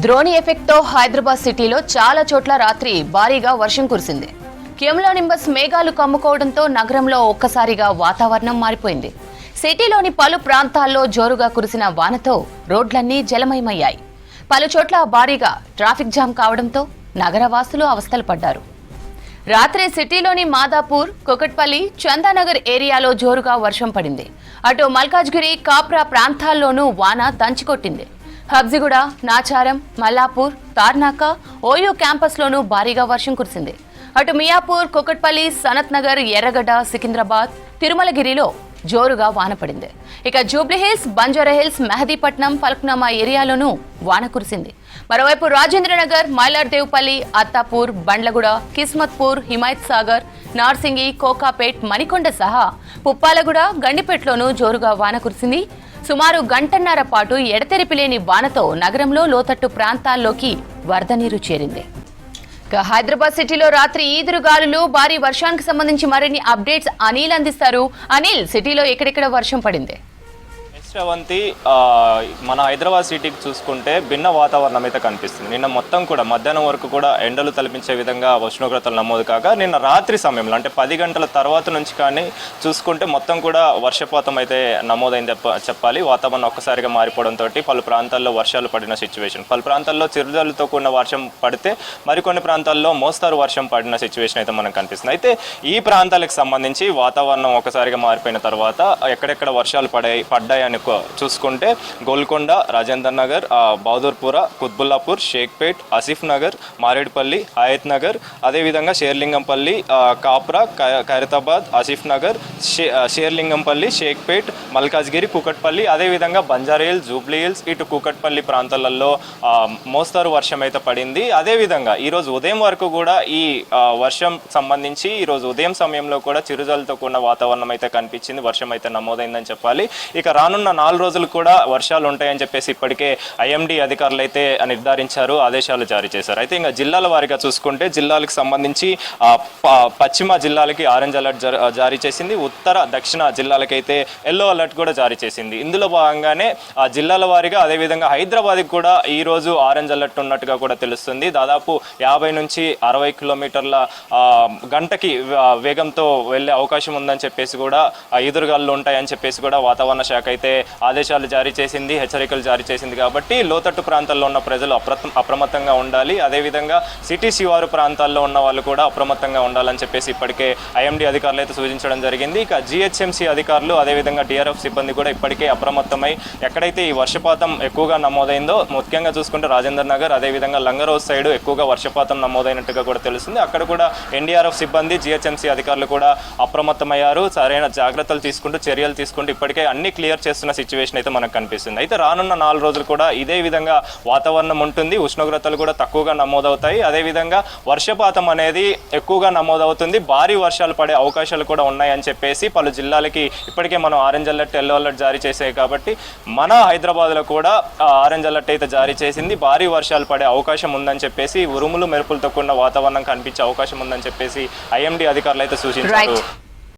ద్రోణి ఎఫెక్ట్ తో హైదరాబాద్ సిటీలో చాలా చోట్ల రాత్రి భారీగా వర్షం కురిసింది. క్యూములోనింబస్ మేఘాలు కమ్ముకోవడంతో నగరంలో ఒక్కసారిగా వాతావరణం మారిపోయింది. సిటీలోని పలు ప్రాంతాల్లో జోరుగా కురిసిన వానతో రోడ్లన్నీ జలమయమయ్యాయి. పలు చోట్ల భారీగా ట్రాఫిక్ జామ్ కావడంతో నగరవాసులు అవస్థలు పడ్డారు. రాత్రి సిటీలోని మాదాపూర్, కుకట్పల్లి, చందానగర్ ఏరియాలో జోరుగా వర్షం పడింది. అటు మల్కాజ్గిరి, కాప్రా ప్రాంతాల్లోనూ వాన దంచికొట్టింది. హబ్జిగూడ, నాచారం, మల్లాపూర్, తార్నాక, ఓయూ క్యాంపస్లోనూ భారీగా వర్షం కురిసింది. అటు మియాపూర్, కుకట్పల్లి, సనత్ నగర్, ఎర్రగడ్డ, సికింద్రాబాద్, తిరుమలగిరిలో జోరుగా వాన పడింది. ఇక జూబ్లీహిల్స్, బంజారాహిల్స్, మెహదీపట్నం, ఫల్క్నామా ఏరియాలోనూ వాన కురిసింది. మరోవైపు రాజేంద్రనగర్, మైలార్దేవ్పల్లి, అత్తాపూర్, బండ్లగూడ, కిస్మత్పూర్, హిమాయత్ సాగర్, నార్సింగి, కోకాపేట్, మణికొండ సహా పుప్పాలగూడ, గండిపేటలోనూ జోరుగా వాన కురిసింది. సుమారు గంటన్నర పాటు ఎడతెరిపి లేని వానతో నగరంలో లోతట్టు ప్రాంతాల్లోకి వరద నీరు చేరింది. హైదరాబాద్ సిటీలో రాత్రి ఈదురుగాలులు, భారీ వర్షానికి సంబంధించి మరిన్ని అప్డేట్స్ అనిల్ అందిస్తారు. అనిల్, సిటీలో ఎక్కడెక్కడ వర్షం పడింది? శ్రవంతి, మన హైదరాబాద్ సిటీకి చూసుకుంటే భిన్న వాతావరణం అయితే కనిపిస్తుంది. నిన్న మొత్తం కూడా మధ్యాహ్నం వరకు కూడా ఎండలు తలపించే విధంగా ఉష్ణోగ్రతలు నమోదు కాగా నిన్న రాత్రి సమయంలో అంటే 10 గంటల తర్వాత నుంచి కానీ చూసుకుంటే మొత్తం కూడా వర్షపాతం అయితే నమోదైంది చెప్పాలి. వాతావరణం ఒక్కసారిగా మారిపోవడంతో పలు ప్రాంతాల్లో వర్షాలు పడిన సిచ్యువేషన్, పలు ప్రాంతాల్లో చిరుజల్లుతో కూడిన వర్షం పడితే మరికొన్ని ప్రాంతాల్లో మోస్తారు వర్షం పడిన సిచ్యువేషన్ అయితే మనకు కనిపిస్తుంది. అయితే ఈ ప్రాంతాలకు సంబంధించి వాతావరణం ఒక్కసారిగా మారిపోయిన తర్వాత ఎక్కడెక్కడ వర్షాలు పడ్డాయని చూసుకుంటే గోల్కొండ, రాజేందర్ నగర్, బహదూర్పుర, కుత్బుల్లాపూర్, షేక్పేట్, ఆసిఫ్ నగర్, మారేడ్పల్లి, హయత్ నగర్, అదేవిధంగా షేర్లింగంపల్లి, కాప్రా, ఖైరతాబాద్, ఆసిఫ్ నగర్, షేర్లింగంపల్లి, షేక్పేట్, మల్కాజ్గిరి, కుకట్పల్లి, అదేవిధంగా బంజారాహిల్స్, జూబ్లీహిల్స్, ఇటు కుకట్పల్లి ప్రాంతాలలో మోస్తారు వర్షం అయితే పడింది. అదేవిధంగా ఈరోజు ఉదయం వరకు కూడా ఈ వర్షం సంబంధించి ఈరోజు ఉదయం సమయంలో కూడా చిరుజల్లుతో కూడిన వాతావరణం అయితే కనిపించింది. వర్షం అయితే నమోదైందని చెప్పాలి. ఇక రానున్న 4 రోజులు కూడా వర్షాలు ఉంటాయని చెప్పేసి ఇప్పటికే ఐఎండీ అధికారులు అయితే నిర్ధారించారు, ఆదేశాలు జారీ చేశారు. అయితే ఇంకా జిల్లాల వారీగా చూసుకుంటే జిల్లాలకు సంబంధించి పశ్చిమ జిల్లాలకి ఆరెంజ్ అలర్ట్ జారీ చేసింది. ఉత్తర, దక్షిణ జిల్లాలకైతే ఎల్లో అలర్ట్ కూడా జారీ చేసింది. ఇందులో భాగంగానే ఆ జిల్లాల వారీగా అదేవిధంగా హైదరాబాద్కి కూడా ఈ రోజు ఆరెంజ్ అలర్ట్ ఉన్నట్టుగా కూడా తెలుస్తుంది. దాదాపు 50 నుంచి 60 కిలోమీటర్ల గంటకి వేగంతో వెళ్లే అవకాశం ఉందని చెప్పేసి కూడా ఎదురుగాలు ఉంటాయని చెప్పేసి కూడా వాతావరణ శాఖ అయితే ఆదేశాలు జారీ చేసింది, హెచ్చరికలు జారీ చేసింది. కాబట్టి లోతట్టు ప్రాంతాల్లో ఉన్న ప్రజలు అప్రమత్తంగా ఉండాలి. అదేవిధంగా సిటీ శివారు ప్రాంతాల్లో ఉన్న వాళ్ళు కూడా అప్రమత్తంగా ఉండాలని చెప్పేసి ఇప్పటికే ఐఎండీ అధికారులు అయితే సూచించడం జరిగింది. ఇక జిహెచ్ఎంసీ అధికారులు అదేవిధంగా డిఆర్ఎఫ్ సిబ్బంది కూడా ఇప్పటికే అప్రమత్తమై ఎక్కడైతే ఈ వర్షపాతం ఎక్కువగా నమోదైందో, ముఖ్యంగా చూసుకుంటే రాజేందర్ నగర్ అదేవిధంగా లంగరోజ్ సైడ్ ఎక్కువగా వర్షపాతం నమోదైనట్టుగా కూడా తెలుస్తుంది. అక్కడ కూడా ఎన్డీఆర్ఎఫ్ సిబ్బంది, జిహెచ్ఎంసీ అధికారులు కూడా అప్రమత్తమయ్యారు. సరైన జాగ్రత్తలు తీసుకుంటూ చర్యలు తీసుకుంటూ ఇప్పటికే అన్ని క్లియర్ చేస్తున్న సిచ్యువేషన్ అయితే మనకు కనిపిస్తుంది. అయితే రానున్న 4 రోజులు కూడా ఇదే విధంగా వాతావరణం ఉంటుంది. ఉష్ణోగ్రతలు కూడా తక్కువగా నమోదవుతాయి. అదేవిధంగా వర్షపాతం అనేది ఎక్కువగా నమోదవుతుంది. భారీ వర్షాలు పడే అవకాశాలు కూడా ఉన్నాయని చెప్పేసి పలు జిల్లాలకి ఇప్పటికే మనం ఆరెంజ్ అలర్ట్, ఎల్లో అలర్ట్ జారీ చేసాయి. కాబట్టి మన హైదరాబాద్లో కూడా ఆరెంజ్ అలర్ట్ అయితే జారీ చేసింది. భారీ వర్షాలు పడే అవకాశం ఉందని చెప్పేసి, ఉరుములు మెరుపులతో కూడిన వాతావరణం కనిపించే అవకాశం ఉందని చెప్పేసి ఐఎండీ అధికారులు అయితే సూచించారు.